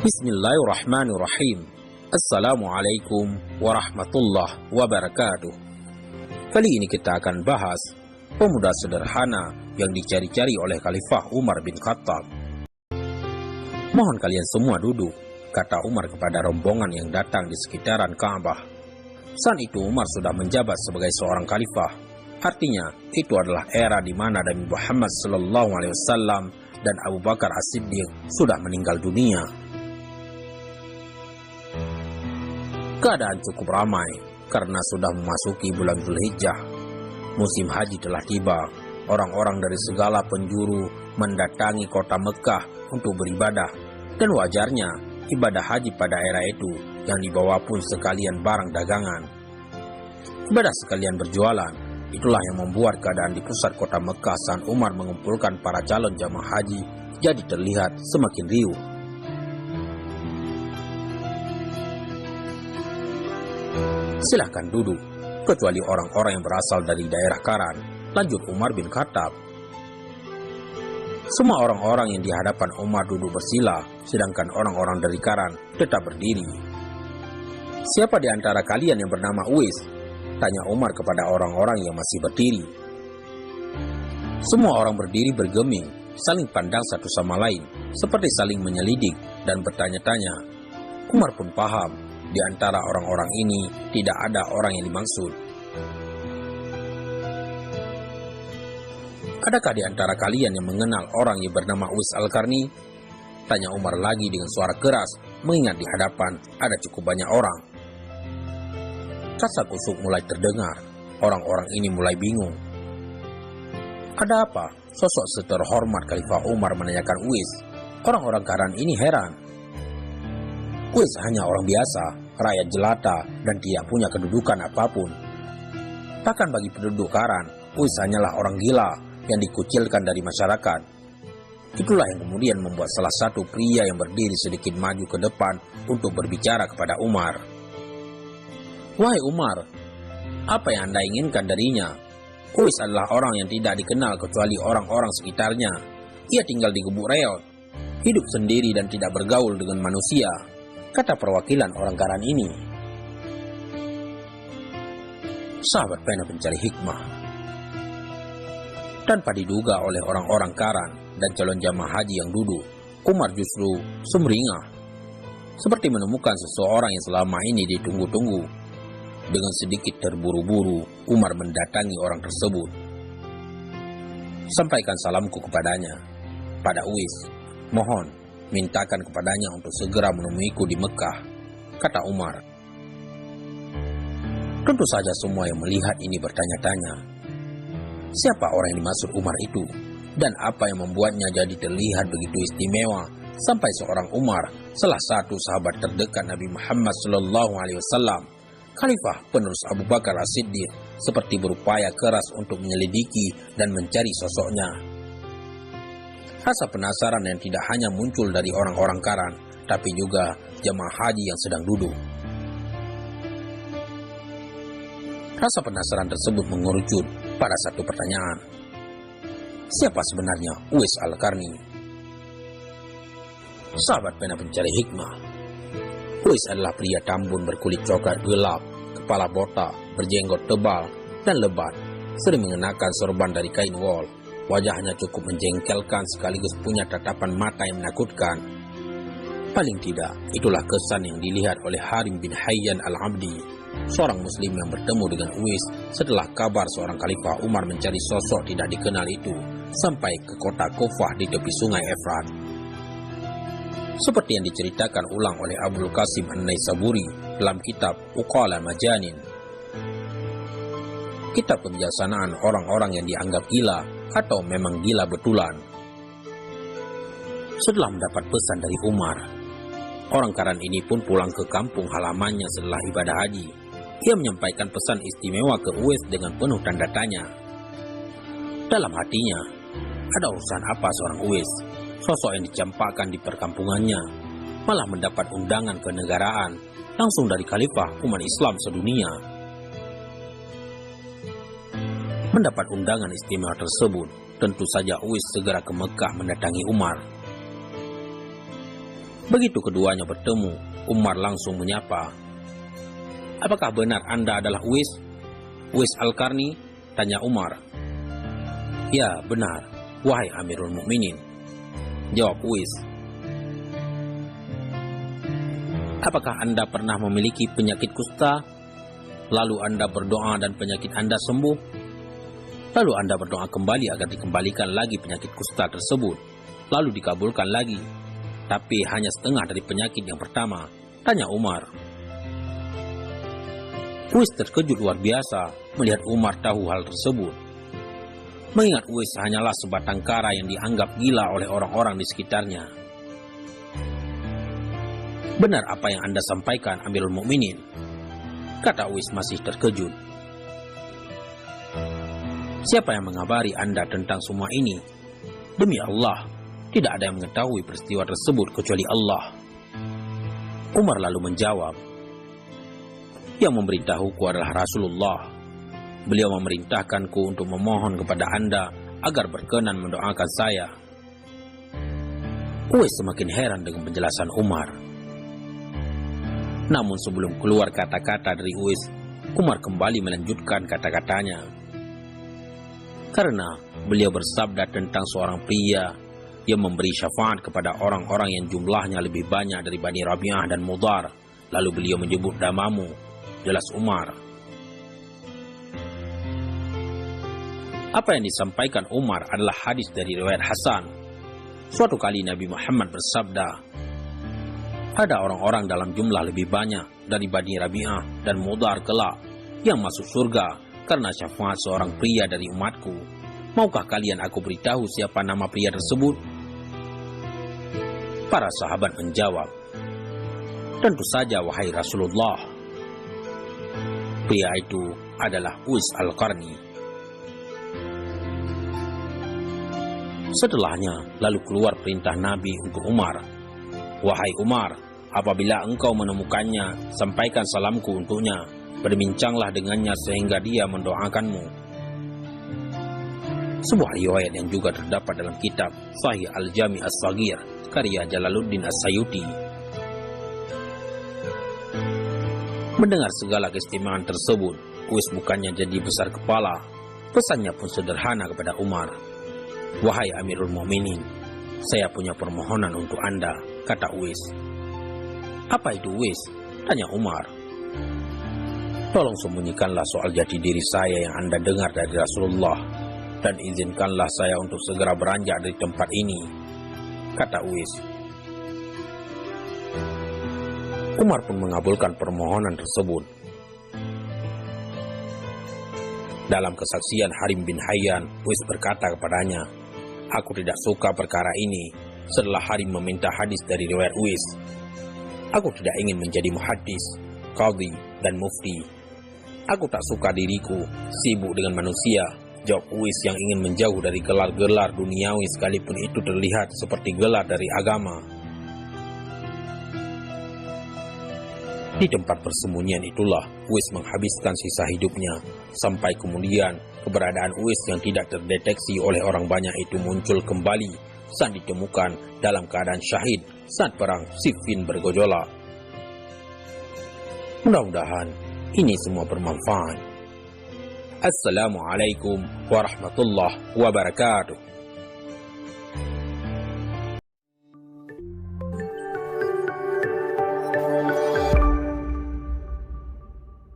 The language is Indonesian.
Bismillahirrahmanirrahim. Assalamualaikum warahmatullahi wabarakatuh. Kali ini kita akan bahas pemuda sederhana yang dicari-cari oleh Khalifah Umar bin Khattab. Mohon kalian semua duduk, kata Umar kepada rombongan yang datang di sekitaran Ka'bah. Saat itu Umar sudah menjabat sebagai seorang khalifah. Artinya, itu adalah era di mana Nabi Muhammad SAW dan Abu Bakar As-Siddiq sudah meninggal dunia. Keadaan cukup ramai karena sudah memasuki bulan Dzulhijjah. Musim haji telah tiba. Orang-orang dari segala penjuru mendatangi kota Mekah untuk beribadah. Dan wajarnya, ibadah haji pada era itu yang dibawa pun sekalian barang dagangan. Ibadah sekalian berjualan. Itulah yang membuat keadaan di pusat kota Mekah saat Umar mengumpulkan para calon jamaah haji jadi terlihat semakin riuh. Silahkan duduk, kecuali orang-orang yang berasal dari daerah Karan, lanjut Umar bin Khattab. Semua orang-orang yang di hadapan Umar duduk bersila, sedangkan orang-orang dari Karan tetap berdiri. Siapa di antara kalian yang bernama Uwais? Tanya Umar kepada orang-orang yang masih berdiri. Semua orang berdiri bergeming, saling pandang satu sama lain, seperti saling menyelidik dan bertanya-tanya. Umar pun paham, di antara orang-orang ini tidak ada orang yang dimaksud. Adakah di antara kalian yang mengenal orang yang bernama Uwais Al-Qarni? Tanya Umar lagi dengan suara keras, mengingat di hadapan ada cukup banyak orang. Kasak kusuk mulai terdengar. Orang-orang ini mulai bingung. Ada apa? Sosok seterhormat Khalifah Umar menanyakan Uwais. Orang-orang Karan ini heran. Uwais hanya orang biasa, rakyat jelata, dan tidak punya kedudukan apapun. Bahkan bagi penduduk Karan, Uwais hanyalah orang gila yang dikucilkan dari masyarakat. Itulah yang kemudian membuat salah satu pria yang berdiri sedikit maju ke depan untuk berbicara kepada Umar. Wahai Umar, apa yang Anda inginkan darinya? Uwais adalah orang yang tidak dikenal kecuali orang-orang sekitarnya. Ia tinggal di gubuk reot, hidup sendiri dan tidak bergaul dengan manusia, kata perwakilan orang Karan ini. Sahabat pena pencari hikmah. Tanpa diduga oleh orang-orang Karan dan calon jamaah haji yang duduk, Umar justru sumringah, seperti menemukan seseorang yang selama ini ditunggu-tunggu. Dengan sedikit terburu-buru, Umar mendatangi orang tersebut. Sampaikan salamku kepadanya. Pada Uwais, mohon mintakan kepadanya untuk segera menemuiku di Mekah, kata Umar. Tentu saja semua yang melihat ini bertanya-tanya, siapa orang yang dimaksud Umar itu? Dan apa yang membuatnya jadi terlihat begitu istimewa sampai seorang Umar, salah satu sahabat terdekat Nabi Muhammad SAW, Khalifah penerus Abu Bakar As-Siddiq, seperti berupaya keras untuk menyelidiki dan mencari sosoknya. Rasa penasaran yang tidak hanya muncul dari orang-orang Karan, tapi juga jemaah haji yang sedang duduk. Rasa penasaran tersebut mengerucut pada satu pertanyaan. Siapa sebenarnya Uwais Al-Qarni? Sahabat pena pencari hikmah. Uwais adalah pria tambun berkulit coklat gelap, kepala botak, berjenggot tebal dan lebat, sering mengenakan sorban dari kain wol. Wajahnya cukup menjengkelkan sekaligus punya tatapan mata yang menakutkan. Paling tidak, itulah kesan yang dilihat oleh Harim bin Hayyan Al-Abdi, seorang muslim yang bertemu dengan Uwais setelah kabar seorang Khalifah Umar mencari sosok tidak dikenal itu sampai ke kota Kufah di tepi sungai Efrat. Seperti yang diceritakan ulang oleh Abdul Qasim An-Naisaburi dalam kitab Uqala Majanin, kitab kebijaksanaan orang-orang yang dianggap gila atau memang gila betulan. Setelah mendapat pesan dari Umar, orang Karan ini pun pulang ke kampung halamannya setelah ibadah haji. Ia menyampaikan pesan istimewa ke Uwais dengan penuh tanda tanya. Dalam hatinya, ada urusan apa seorang Uwais, sosok yang dicampakkan di perkampungannya, malah mendapat undangan kenegaraan langsung dari Khalifah umat Islam sedunia. Mendapat undangan istimewa tersebut, tentu saja Uwais segera ke Mekah mendatangi Umar. Begitu keduanya bertemu, Umar langsung menyapa. "Apakah benar Anda adalah Uwais? Uwais Al-Qarni?" tanya Umar. "Ya, benar, wahai Amirul Mukminin," jawab Uwais. "Apakah Anda pernah memiliki penyakit kusta? Lalu Anda berdoa dan penyakit Anda sembuh? Lalu Anda berdoa kembali agar dikembalikan lagi penyakit kusta tersebut, lalu dikabulkan lagi, tapi hanya setengah dari penyakit yang pertama?" tanya Umar. Uwais terkejut luar biasa melihat Umar tahu hal tersebut. Mengingat Uwais hanyalah sebatang kara yang dianggap gila oleh orang-orang di sekitarnya. "Benar apa yang Anda sampaikan, Amirul Mukminin," kata Uwais masih terkejut. "Siapa yang mengabari Anda tentang semua ini? Demi Allah, tidak ada yang mengetahui peristiwa tersebut kecuali Allah." Umar lalu menjawab, "Yang memberitahuku adalah Rasulullah. Beliau memerintahkanku untuk memohon kepada Anda agar berkenan mendoakan saya." Uwais semakin heran dengan penjelasan Umar. Namun sebelum keluar kata-kata dari Uwais, Umar kembali melanjutkan kata-katanya. Karena beliau bersabda tentang seorang pria yang memberi syafaat kepada orang-orang yang jumlahnya lebih banyak dari Bani Rabi'ah dan Mudhar. Lalu beliau menyebut namamu, jelas Umar. Apa yang disampaikan Umar adalah hadis dari riwayat Hasan. Suatu kali Nabi Muhammad bersabda, "Ada orang-orang dalam jumlah lebih banyak dari Bani Rabi'ah dan Mudhar kelak yang masuk surga karena syafaat seorang pria dari umatku. Maukah kalian aku beritahu siapa nama pria tersebut?" Para sahabat menjawab, "Tentu saja wahai Rasulullah. Pria itu adalah Uwais Al-Qarni." Setelahnya, lalu keluar perintah Nabi untuk Umar. "Wahai Umar, apabila engkau menemukannya, sampaikan salamku untuknya. Berbincanglah dengannya sehingga dia mendoakanmu." Sebuah riwayat yang juga terdapat dalam kitab Sahih Al-Jami' As-Saghir karya Jalaluddin As-Sayuti. Mendengar segala keistimewaan tersebut, Uwais bukannya jadi besar kepala. Pesannya pun sederhana kepada Umar. "Wahai Amirul Mukminin, saya punya permohonan untuk Anda," kata Uwais. "Apa itu, Uwais?" tanya Umar. "Tolong sembunyikanlah soal jati diri saya yang Anda dengar dari Rasulullah, dan izinkanlah saya untuk segera beranjak dari tempat ini," kata Uwais. Umar pun mengabulkan permohonan tersebut. Dalam kesaksian Harim bin Hayyan, Uwais berkata kepadanya, "Aku tidak suka perkara ini." Setelah Harim meminta hadis dari riwayat Uwais, "Aku tidak ingin menjadi muhaddis, qadhi, dan mufti. Aku tak suka diriku sibuk dengan manusia," jawab Uwais yang ingin menjauh dari gelar-gelar duniawi sekalipun itu terlihat seperti gelar dari agama. Di tempat persembunyian itulah Uwais menghabiskan sisa hidupnya, sampai kemudian keberadaan Uwais yang tidak terdeteksi oleh orang banyak itu muncul kembali saat ditemukan dalam keadaan syahid saat perang Siffin bergejolak. Mudah-mudahan ini semua bermanfaat. Assalamualaikum warahmatullahi wabarakatuh.